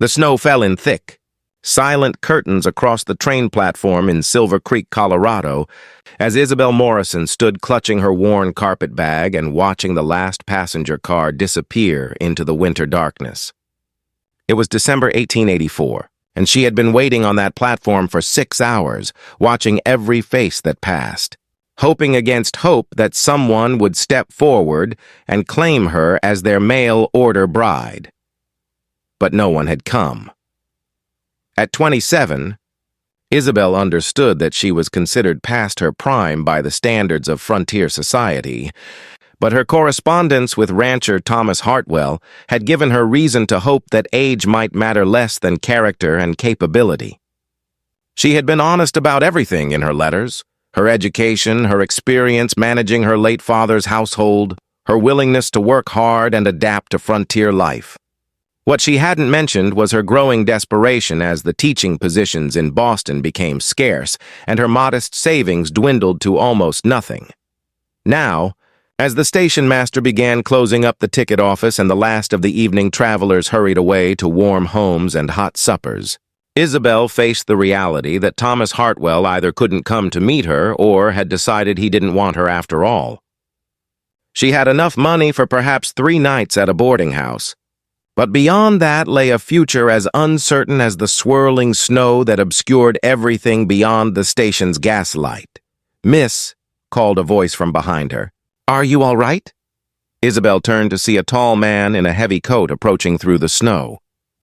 The snow fell in thick, silent curtains across the train platform in Silver Creek, Colorado, as Isabel Morrison stood clutching her worn carpet bag and watching the last passenger car disappear into the winter darkness. It was December 1884, and she had been waiting on that platform for 6 hours, watching every face that passed, hoping against hope that someone would step forward and claim her as their mail-order bride. But no one had come. At 27, Isabel understood that she was considered past her prime by the standards of frontier society, but her correspondence with rancher Thomas Hartwell had given her reason to hope that age might matter less than character and capability. She had been honest about everything in her letters: her education, her experience managing her late father's household, her willingness to work hard and adapt to frontier life. What she hadn't mentioned was her growing desperation as the teaching positions in Boston became scarce and her modest savings dwindled to almost nothing. Now, as the station master began closing up the ticket office and the last of the evening travelers hurried away to warm homes and hot suppers, Isabel faced the reality that Thomas Hartwell either couldn't come to meet her or had decided he didn't want her after all. She had enough money for perhaps 3 nights at a boarding house, but beyond that lay a future as uncertain as the swirling snow that obscured everything beyond the station's gaslight. "Miss," called a voice from behind her. "Are you all right?" Isabel turned to see a tall man in a heavy coat approaching through the snow.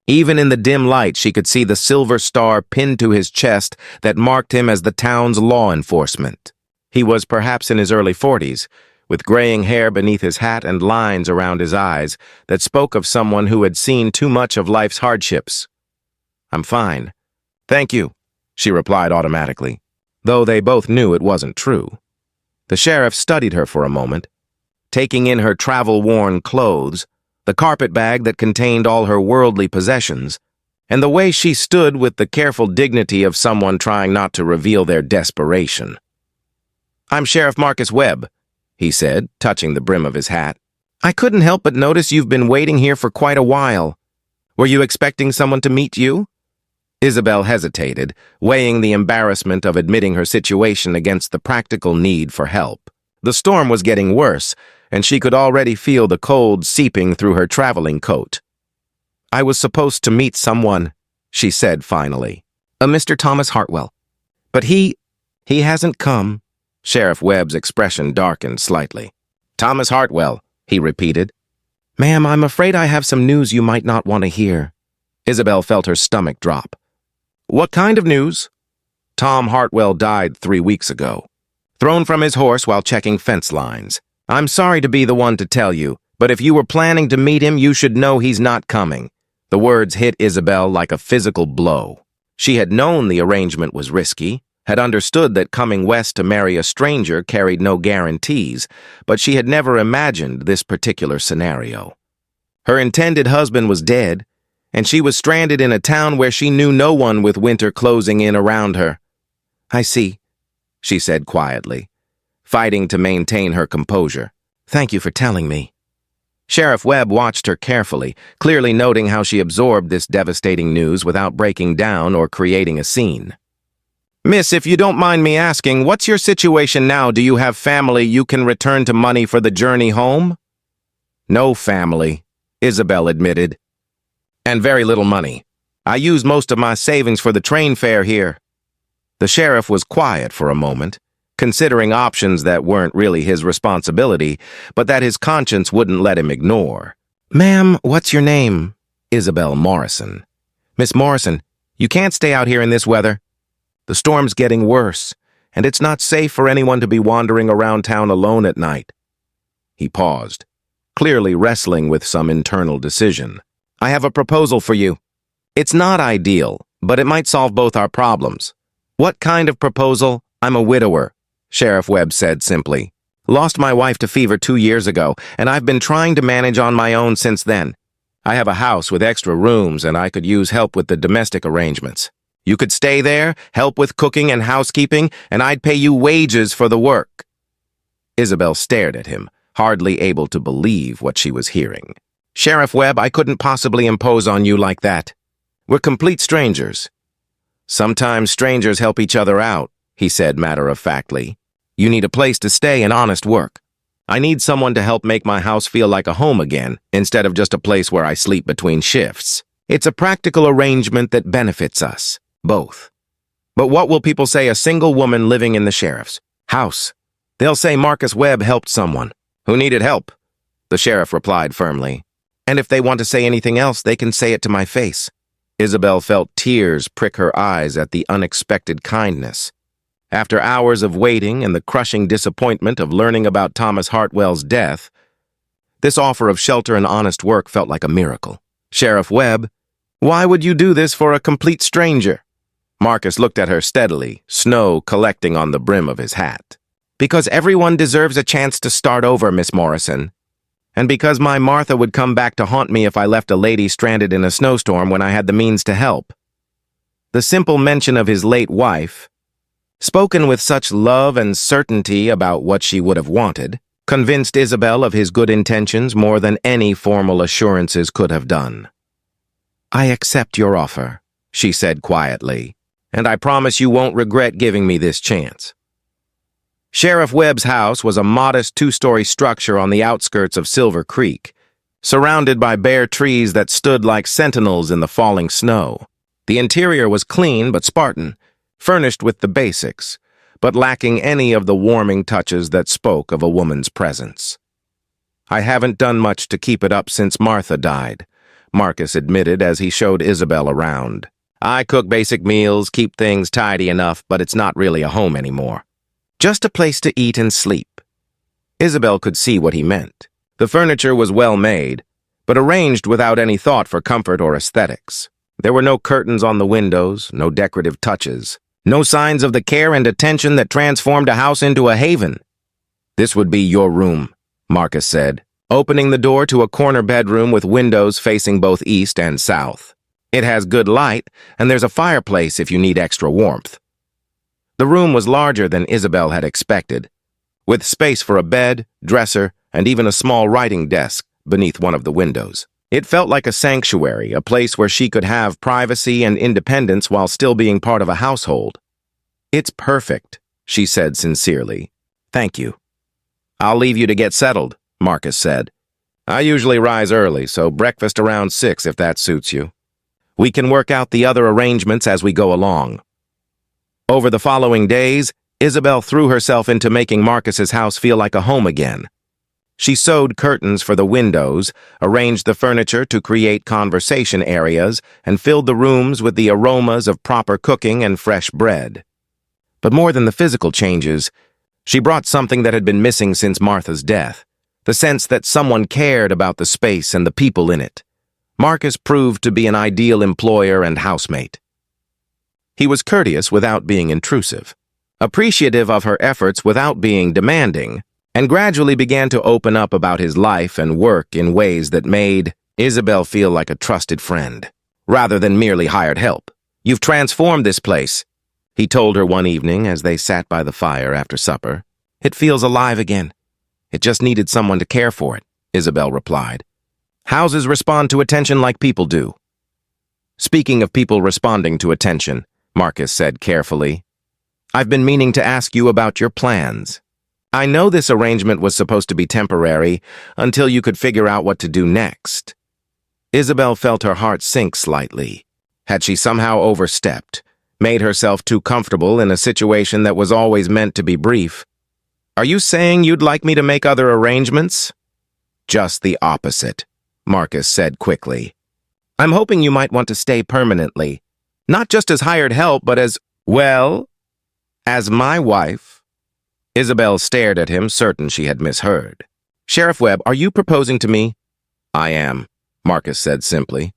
Even in the dim light, she could see the silver star pinned to his chest that marked him as the town's law enforcement. He was perhaps in his early 40s, with graying hair beneath his hat and lines around his eyes that spoke of someone who had seen too much of life's hardships. "I'm fine. Thank you," she replied automatically, though they both knew it wasn't true. The sheriff studied her for a moment, taking in her travel-worn clothes, the carpet bag that contained all her worldly possessions, and the way she stood with the careful dignity of someone trying not to reveal their desperation. "I'm Sheriff Marcus Webb," he said, touching the brim of his hat. "I couldn't help but notice you've been waiting here for quite a while. Were you expecting someone to meet you?" Isabel hesitated, weighing the embarrassment of admitting her situation against the practical need for help. The storm was getting worse, and she could already feel the cold seeping through her traveling coat. "I was supposed to meet someone," she said finally. "A Mr. Thomas Hartwell. But he hasn't come." Sheriff Webb's expression darkened slightly. "Thomas Hartwell," he repeated. "Ma'am, I'm afraid I have some news you might not want to hear." Isabel felt her stomach drop. "What kind of news?" "Tom Hartwell died 3 weeks ago, thrown from his horse while checking fence lines. I'm sorry to be the one to tell you, but if you were planning to meet him, you should know he's not coming." The words hit Isabel like a physical blow. She had known the arrangement was risky, had understood that coming west to marry a stranger carried no guarantees, but she had never imagined this particular scenario. Her intended husband was dead, and she was stranded in a town where she knew no one with winter closing in around her. "I see," she said quietly, fighting to maintain her composure. "Thank you for telling me." Sheriff Webb watched her carefully, clearly noting how she absorbed this devastating news without breaking down or creating a scene. "Miss, if you don't mind me asking, what's your situation now? Do you have family you can return to money for the journey home?" "No family," Isabel admitted. "And very little money. I use most of my savings for the train fare here." The sheriff was quiet for a moment, considering options that weren't really his responsibility, but that his conscience wouldn't let him ignore. "Ma'am, what's your name?" "Isabel Morrison." "Miss Morrison, you can't stay out here in this weather. The storm's getting worse, and it's not safe for anyone to be wandering around town alone at night." He paused, clearly wrestling with some internal decision. "I have a proposal for you. It's not ideal, but it might solve both our problems." "What kind of proposal?" "I'm a widower," Sheriff Webb said simply. "Lost my wife to fever 2 years ago, and I've been trying to manage on my own since then. I have a house with extra rooms, and I could use help with the domestic arrangements. You could stay there, help with cooking and housekeeping, and I'd pay you wages for the work." Isabel stared at him, hardly able to believe what she was hearing. "Sheriff Webb, I couldn't possibly impose on you like that." We're complete strangers. Sometimes strangers help each other out, he said matter-of-factly. You need a place to stay and honest work. I need someone to help make my house feel like a home again, instead of just a place where I sleep between shifts. It's a practical arrangement that benefits us, both. But what will people say a single woman living in the sheriff's house? They'll say Marcus Webb helped someone who needed help, the sheriff replied firmly. And if they want to say anything else, they can say it to my face. Isabel felt tears prick her eyes at the unexpected kindness. After hours of waiting and the crushing disappointment of learning about Thomas Hartwell's death, this offer of shelter and honest work felt like a miracle. Sheriff Webb, why would you do this for a complete stranger? Marcus looked at her steadily, snow collecting on the brim of his hat. Because everyone deserves a chance to start over, Miss Morrison. And because my Martha would come back to haunt me if I left a lady stranded in a snowstorm when I had the means to help. The simple mention of his late wife, spoken with such love and certainty about what she would have wanted, convinced Isabel of his good intentions more than any formal assurances could have done. I accept your offer, she said quietly, and I promise you won't regret giving me this chance. Sheriff Webb's house was a modest two-story structure on the outskirts of Silver Creek, surrounded by bare trees that stood like sentinels in the falling snow. The interior was clean but Spartan, furnished with the basics, but lacking any of the warming touches that spoke of a woman's presence. I haven't done much to keep it up since Martha died, Marcus admitted as he showed Isabel around. I cook basic meals, keep things tidy enough, but it's not really a home anymore. Just a place to eat and sleep. Isabel could see what he meant. The furniture was well made, but arranged without any thought for comfort or aesthetics. There were no curtains on the windows, no decorative touches, no signs of the care and attention that transformed a house into a haven. This would be your room, Marcus said, opening the door to a corner bedroom with windows facing both east and south. It has good light, and there's a fireplace if you need extra warmth. The room was larger than Isabel had expected, with space for a bed, dresser, and even a small writing desk beneath one of the windows. It felt like a sanctuary, a place where she could have privacy and independence while still being part of a household. It's perfect, she said sincerely. Thank you. I'll leave you to get settled, Marcus said. I usually rise early, so breakfast around 6 if that suits you. We can work out the other arrangements as we go along. Over the following days, Isabel threw herself into making Marcus's house feel like a home again. She sewed curtains for the windows, arranged the furniture to create conversation areas, and filled the rooms with the aromas of proper cooking and fresh bread. But more than the physical changes, she brought something that had been missing since Martha's death, the sense that someone cared about the space and the people in it. Marcus proved to be an ideal employer and housemate. He was courteous without being intrusive, appreciative of her efforts without being demanding, and gradually began to open up about his life and work in ways that made Isabel feel like a trusted friend, rather than merely hired help. You've transformed this place, he told her one evening as they sat by the fire after supper. It feels alive again. It just needed someone to care for it, Isabel replied. Houses respond to attention like people do. Speaking of people responding to attention, Marcus said carefully, I've been meaning to ask you about your plans. I know this arrangement was supposed to be temporary until you could figure out what to do next. Isabel felt her heart sink slightly. Had she somehow overstepped, made herself too comfortable in a situation that was always meant to be brief? Are you saying you'd like me to make other arrangements? Just the opposite, Marcus said quickly. I'm hoping you might want to stay permanently. Not just as hired help, but as, well, as my wife. Isabel stared at him, certain she had misheard. Sheriff Webb, are you proposing to me? I am, Marcus said simply.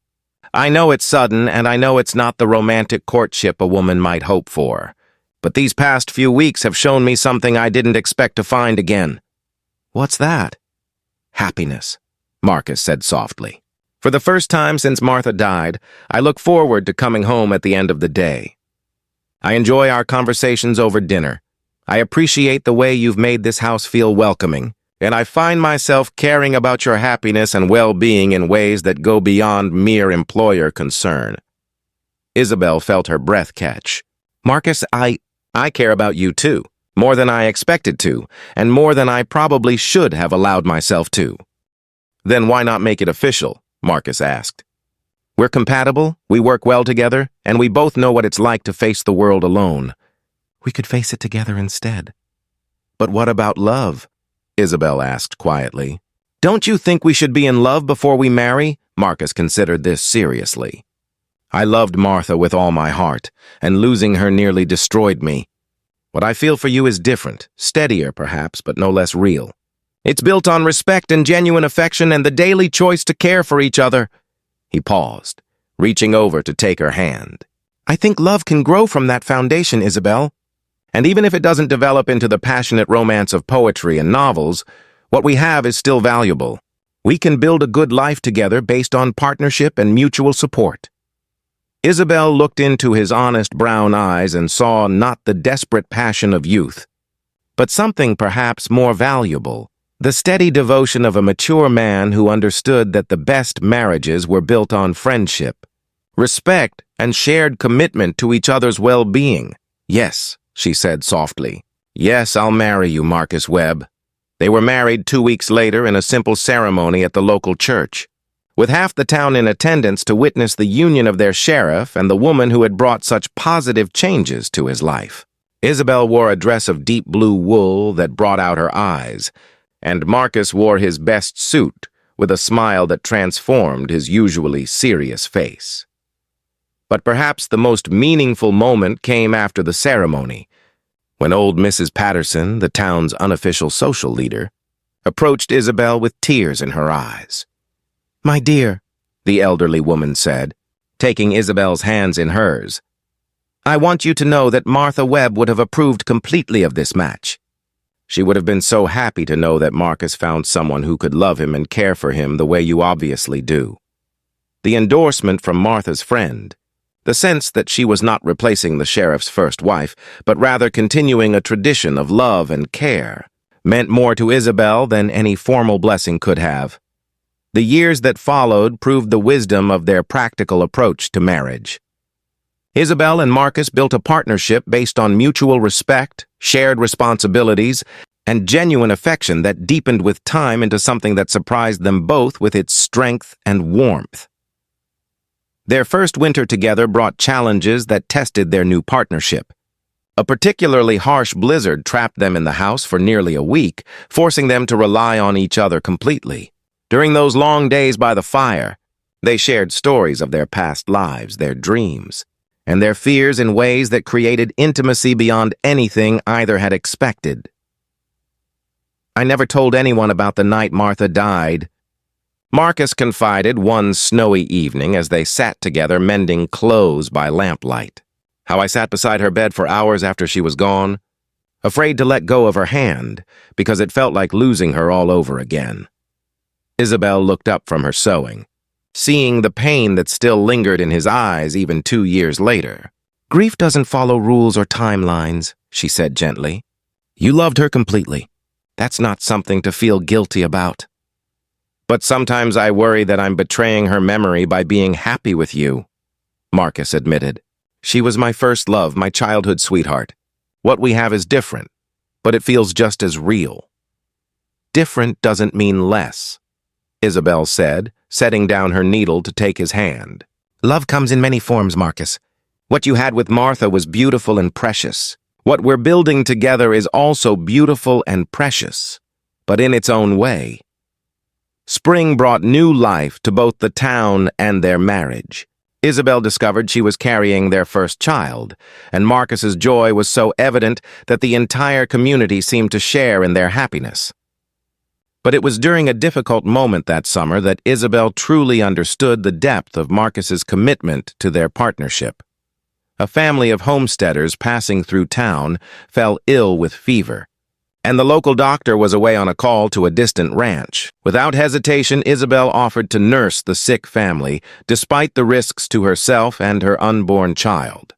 I know it's sudden, and I know it's not the romantic courtship a woman might hope for. But these past few weeks have shown me something I didn't expect to find again. What's that? Happiness, Marcus said softly. For the first time since Martha died, I look forward to coming home at the end of the day. I enjoy our conversations over dinner. I appreciate the way you've made this house feel welcoming, and I find myself caring about your happiness and well-being in ways that go beyond mere employer concern. Isabel felt her breath catch. Marcus, I care about you too, more than I expected to, and more than I probably should have allowed myself to. Then why not make it official? Marcus asked. We're compatible, we work well together, and we both know what it's like to face the world alone. We could face it together instead. But what about love? Isabel asked quietly. Don't you think we should be in love before we marry? Marcus considered this seriously. I loved Martha with all my heart, and losing her nearly destroyed me. What I feel for you is different, steadier perhaps, but no less real. It's built on respect and genuine affection and the daily choice to care for each other. He paused, reaching over to take her hand. I think love can grow from that foundation, Isabel. And even if it doesn't develop into the passionate romance of poetry and novels, what we have is still valuable. We can build a good life together based on partnership and mutual support. Isabel looked into his honest brown eyes and saw not the desperate passion of youth, but something perhaps more valuable, the steady devotion of a mature man who understood that the best marriages were built on friendship, respect, and shared commitment to each other's well-being. Yes, she said softly. Yes, I'll marry you, Marcus Webb. They were married 2 weeks later in a simple ceremony at the local church, with half the town in attendance to witness the union of their sheriff and the woman who had brought such positive changes to his life. Isabel wore a dress of deep blue wool that brought out her eyes, and Marcus wore his best suit with a smile that transformed his usually serious face. But perhaps the most meaningful moment came after the ceremony, when old Mrs. Patterson, the town's unofficial social leader, approached Isabel with tears in her eyes. My dear, the elderly woman said, taking Isabel's hands in hers, I want you to know that Martha Webb would have approved completely of this match. She would have been so happy to know that Marcus found someone who could love him and care for him the way you obviously do. The endorsement from Martha's friend, the sense that she was not replacing the sheriff's first wife, but rather continuing a tradition of love and care, meant more to Isabel than any formal blessing could have. The years that followed proved the wisdom of their practical approach to marriage. Isabel and Marcus built a partnership based on mutual respect, shared responsibilities, and genuine affection that deepened with time into something that surprised them both with its strength and warmth. Their first winter together brought challenges that tested their new partnership. A particularly harsh blizzard trapped them in the house for nearly a week, forcing them to rely on each other completely. During those long days by the fire, they shared stories of their past lives, their dreams, and their fears in ways that created intimacy beyond anything either had expected. I never told anyone about the night Martha died. Marcus confided one snowy evening as they sat together mending clothes by lamplight. How I sat beside her bed for hours after she was gone, afraid to let go of her hand because it felt like losing her all over again. Isabel looked up from her sewing, seeing the pain that still lingered in his eyes even 2 years later. Grief doesn't follow rules or timelines, she said gently. You loved her completely. That's not something to feel guilty about. But sometimes I worry that I'm betraying her memory by being happy with you, Marcus admitted. She was my first love, my childhood sweetheart. What we have is different, but it feels just as real. Different doesn't mean less, Isabel said, setting down her needle to take his hand. Love comes in many forms, Marcus. What you had with Martha was beautiful and precious. What we're building together is also beautiful and precious, but in its own way. Spring brought new life to both the town and their marriage. Isabel discovered she was carrying their first child, and Marcus's joy was so evident that the entire community seemed to share in their happiness. But it was during a difficult moment that summer that Isabel truly understood the depth of Marcus's commitment to their partnership. A family of homesteaders passing through town fell ill with fever, and the local doctor was away on a call to a distant ranch. Without hesitation, Isabel offered to nurse the sick family, despite the risks to herself and her unborn child.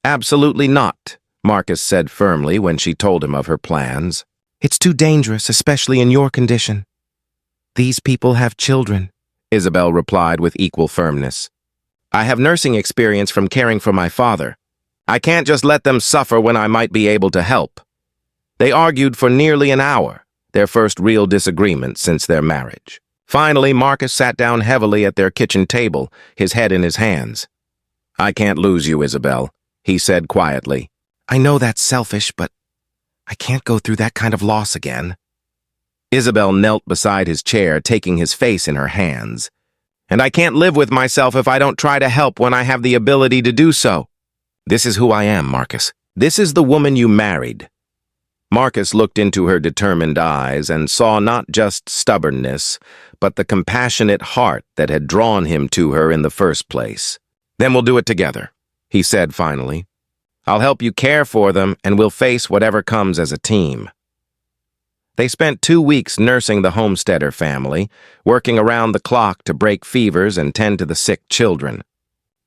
Absolutely not, Marcus said firmly when she told him of her plans. It's too dangerous, especially in your condition. These people have children, Isabel replied with equal firmness. I have nursing experience from caring for my father. I can't just let them suffer when I might be able to help. They argued for nearly an hour, their first real disagreement since their marriage. Finally, Marcus sat down heavily at their kitchen table, his head in his hands. I can't lose you, Isabel, he said quietly. I know that's selfish, but I can't go through that kind of loss again. Isabel knelt beside his chair, taking his face in her hands. And I can't live with myself if I don't try to help when I have the ability to do so. This is who I am, Marcus. This is the woman you married. Marcus looked into her determined eyes and saw not just stubbornness, but the compassionate heart that had drawn him to her in the first place. Then we'll do it together, he said finally. I'll help you care for them, and we'll face whatever comes as a team. They spent 2 weeks nursing the homesteader family, working around the clock to break fevers and tend to the sick children.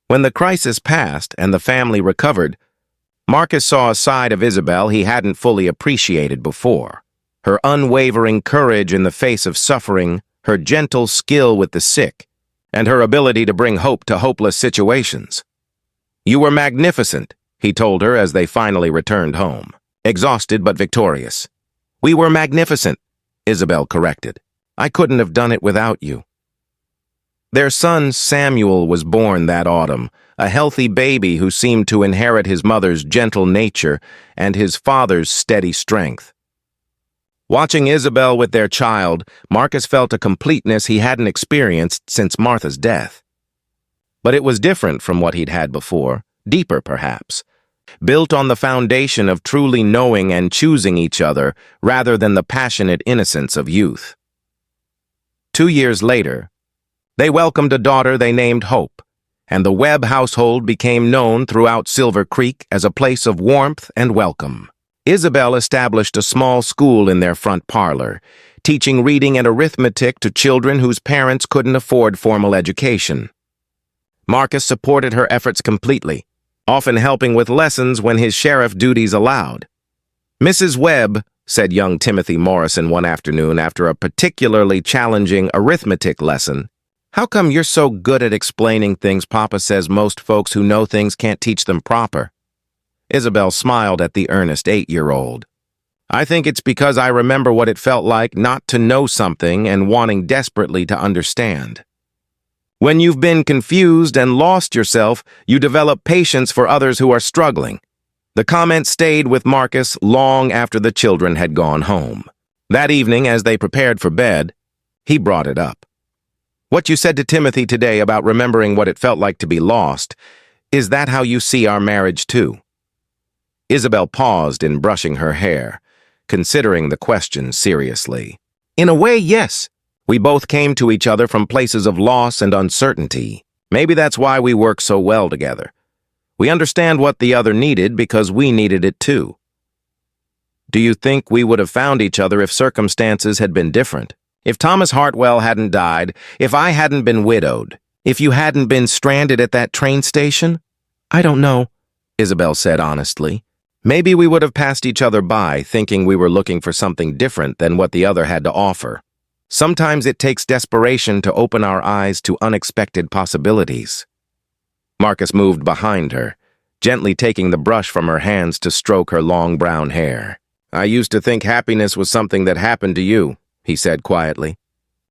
When the crisis passed and the family recovered, Marcus saw a side of Isabel he hadn't fully appreciated before. Her unwavering courage in the face of suffering, her gentle skill with the sick, and her ability to bring hope to hopeless situations. You were magnificent, he told her as they finally returned home, exhausted but victorious. We were magnificent, Isabel corrected. I couldn't have done it without you. Their son Samuel was born that autumn, a healthy baby who seemed to inherit his mother's gentle nature and his father's steady strength. Watching Isabel with their child, Marcus felt a completeness he hadn't experienced since Martha's death. But it was different from what he'd had before, deeper perhaps, built on the foundation of truly knowing and choosing each other rather than the passionate innocence of youth. 2 years later, they welcomed a daughter they named Hope, and the Webb household became known throughout Silver Creek as a place of warmth and welcome. Isabel established a small school in their front parlor, teaching reading and arithmetic to children whose parents couldn't afford formal education. Marcus supported her efforts completely, often helping with lessons when his sheriff duties allowed. Mrs. Webb, said young Timothy Morrison one afternoon after a particularly challenging arithmetic lesson, how come you're so good at explaining things Papa says most folks who know things can't teach them proper? Isabel smiled at the earnest 8-year-old. I think it's because I remember what it felt like not to know something and wanting desperately to understand. When you've been confused and lost yourself, you develop patience for others who are struggling. The comment stayed with Marcus long after the children had gone home. That evening, as they prepared for bed, he brought it up. What you said to Timothy today about remembering what it felt like to be lost, is that how you see our marriage too? Isabel paused in brushing her hair, considering the question seriously. In a way, yes. We both came to each other from places of loss and uncertainty. Maybe that's why we work so well together. We understand what the other needed because we needed it too. Do you think we would have found each other if circumstances had been different? If Thomas Hartwell hadn't died, if I hadn't been widowed, if you hadn't been stranded at that train station? I don't know, Isabel said honestly. Maybe we would have passed each other by, thinking we were looking for something different than what the other had to offer. Sometimes it takes desperation to open our eyes to unexpected possibilities. Marcus moved behind her, gently taking the brush from her hands to stroke her long brown hair. I used to think happiness was something that happened to you, he said quietly.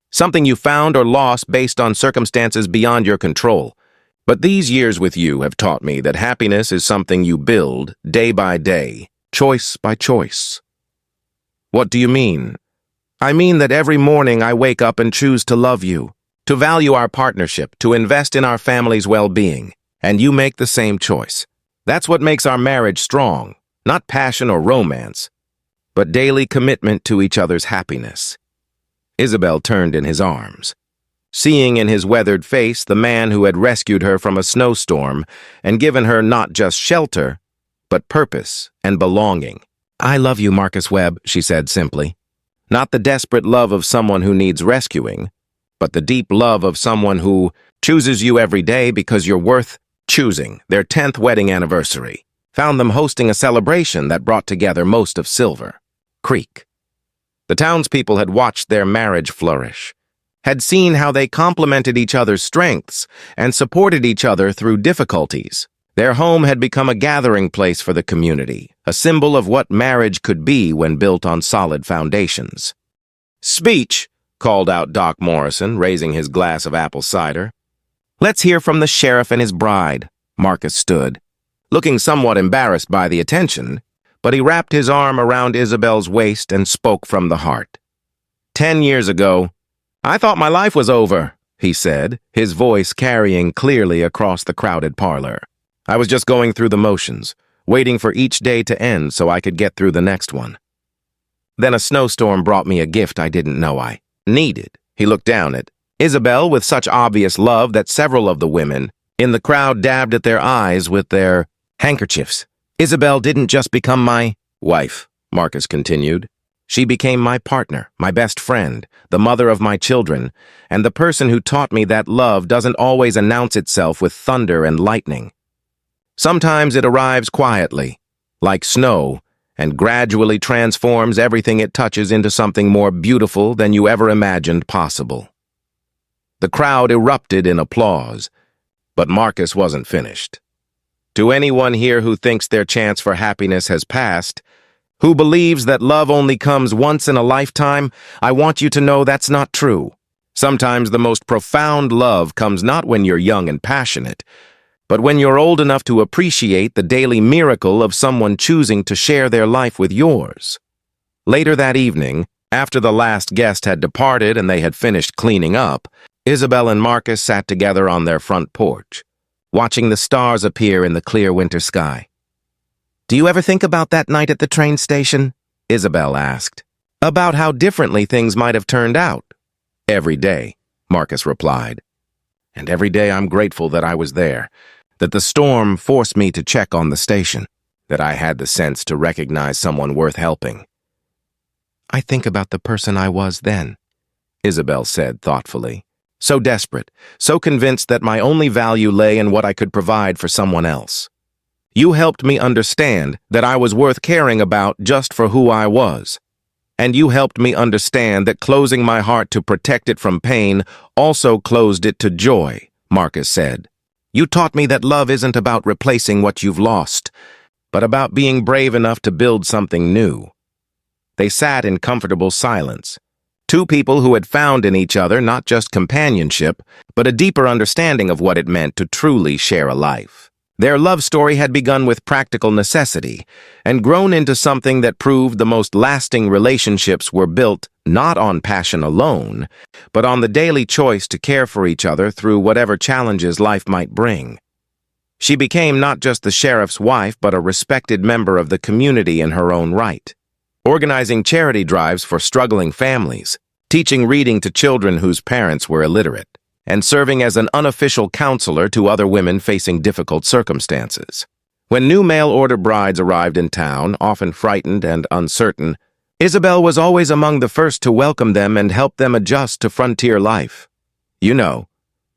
Something you found or lost based on circumstances beyond your control. But these years with you have taught me that happiness is something you build day by day, choice by choice. What do you mean? I mean that every morning I wake up and choose to love you, to value our partnership, to invest in our family's well-being, and you make the same choice. That's what makes our marriage strong, not passion or romance, but daily commitment to each other's happiness. Isabel turned in his arms, seeing in his weathered face the man who had rescued her from a snowstorm and given her not just shelter, but purpose and belonging. I love you, Marcus Webb, she said simply. Not the desperate love of someone who needs rescuing, but the deep love of someone who chooses you every day because you're worth choosing. Their 10th wedding anniversary found them hosting a celebration that brought together most of Silver Creek. The townspeople had watched their marriage flourish, had seen how they complemented each other's strengths and supported each other through difficulties. Their home had become a gathering place for the community, a symbol of what marriage could be when built on solid foundations. "Speech," called out Doc Morrison, raising his glass of apple cider. "Let's hear from the sheriff and his bride." Marcus stood, looking somewhat embarrassed by the attention, but he wrapped his arm around Isabel's waist and spoke from the heart. 10 years ago, I thought my life was over, he said, his voice carrying clearly across the crowded parlor. I was just going through the motions, waiting for each day to end so I could get through the next one. Then a snowstorm brought me a gift I didn't know I needed. He looked down at Isabel with such obvious love that several of the women in the crowd dabbed at their eyes with their handkerchiefs. Isabel didn't just become my wife, Marcus continued. She became my partner, my best friend, the mother of my children, and the person who taught me that love doesn't always announce itself with thunder and lightning. Sometimes it arrives quietly, like snow, and gradually transforms everything it touches into something more beautiful than you ever imagined possible. The crowd erupted in applause, but Marcus wasn't finished. To anyone here who thinks their chance for happiness has passed, who believes that love only comes once in a lifetime, I want you to know that's not true. Sometimes the most profound love comes not when you're young and passionate, but when you're old enough to appreciate the daily miracle of someone choosing to share their life with yours. Later that evening, after the last guest had departed and they had finished cleaning up, Isabel and Marcus sat together on their front porch, watching the stars appear in the clear winter sky. "Do you ever think about that night at the train station?" Isabel asked. "About how differently things might have turned out?" "Every day," Marcus replied. "And every day I'm grateful that I was there, that the storm forced me to check on the station, that I had the sense to recognize someone worth helping." "I think about the person I was then," Isabel said thoughtfully. "So desperate, so convinced that my only value lay in what I could provide for someone else. You helped me understand that I was worth caring about just for who I was. And you helped me understand that closing my heart to protect it from pain also closed it to joy," Marcus said. "You taught me that love isn't about replacing what you've lost, but about being brave enough to build something new." They sat in comfortable silence. Two people who had found in each other not just companionship, but a deeper understanding of what it meant to truly share a life. Their love story had begun with practical necessity and grown into something that proved the most lasting relationships were built not on passion alone, but on the daily choice to care for each other through whatever challenges life might bring. She became not just the sheriff's wife, but a respected member of the community in her own right, organizing charity drives for struggling families, teaching reading to children whose parents were illiterate, and serving as an unofficial counselor to other women facing difficult circumstances. When new mail-order brides arrived in town, often frightened and uncertain, Isabel was always among the first to welcome them and help them adjust to frontier life. "You know,"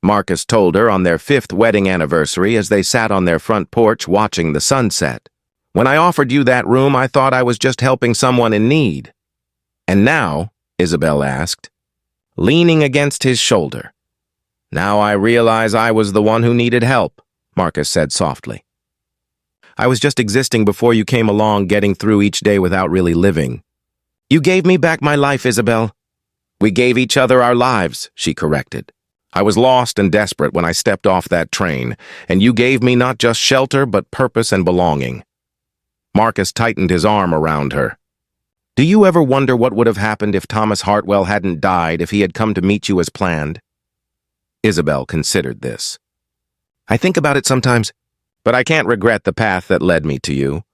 Marcus told her on their 5th wedding anniversary as they sat on their front porch watching the sunset, "when I offered you that room, I thought I was just helping someone in need." "And now," Isabel asked, leaning against his shoulder, "now I realize I was the one who needed help," Marcus said softly. "I was just existing before you came along, getting through each day without really living." "You gave me back my life, Isabel." "We gave each other our lives," she corrected. "I was lost and desperate when I stepped off that train, and you gave me not just shelter, but purpose and belonging." Marcus tightened his arm around her. "Do you ever wonder what would have happened if Thomas Hartwell hadn't died, if he had come to meet you as planned?" Isabel considered this. "I think about it sometimes, but I can't regret the path that led me to you,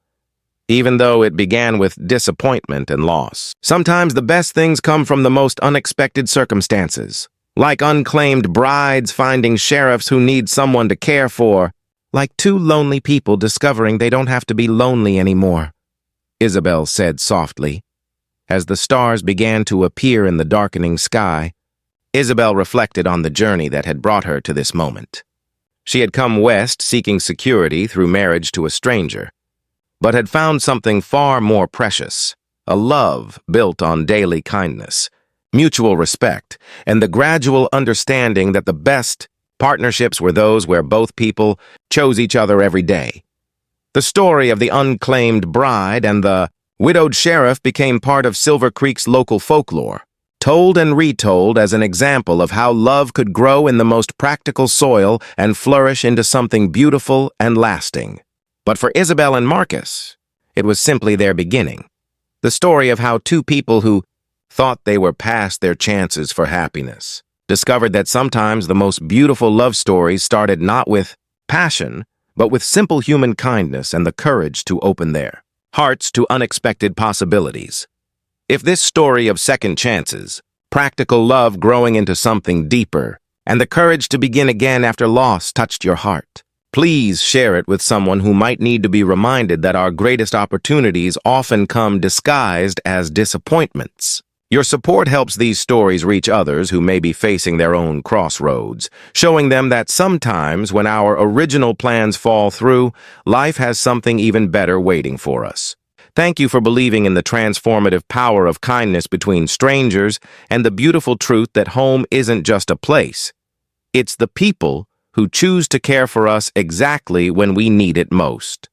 even though it began with disappointment and loss. Sometimes the best things come from the most unexpected circumstances, like unclaimed brides finding sheriffs who need someone to care for, like two lonely people discovering they don't have to be lonely anymore," Isabel said softly. As the stars began to appear in the darkening sky, Isabel reflected on the journey that had brought her to this moment. She had come west seeking security through marriage to a stranger, but had found something far more precious, a love built on daily kindness, mutual respect, and the gradual understanding that the best partnerships were those where both people chose each other every day. The story of the unclaimed bride and the widowed sheriff became part of Silver Creek's local folklore, told and retold as an example of how love could grow in the most practical soil and flourish into something beautiful and lasting. But for Isabel and Marcus, it was simply their beginning. The story of how two people who thought they were past their chances for happiness discovered that sometimes the most beautiful love stories started not with passion, but with simple human kindness and the courage to open their hearts to unexpected possibilities. If this story of second chances, practical love growing into something deeper, and the courage to begin again after loss touched your heart, please share it with someone who might need to be reminded that our greatest opportunities often come disguised as disappointments. Your support helps these stories reach others who may be facing their own crossroads, showing them that sometimes when our original plans fall through, life has something even better waiting for us. Thank you for believing in the transformative power of kindness between strangers and the beautiful truth that home isn't just a place. It's the people who choose to care for us exactly when we need it most.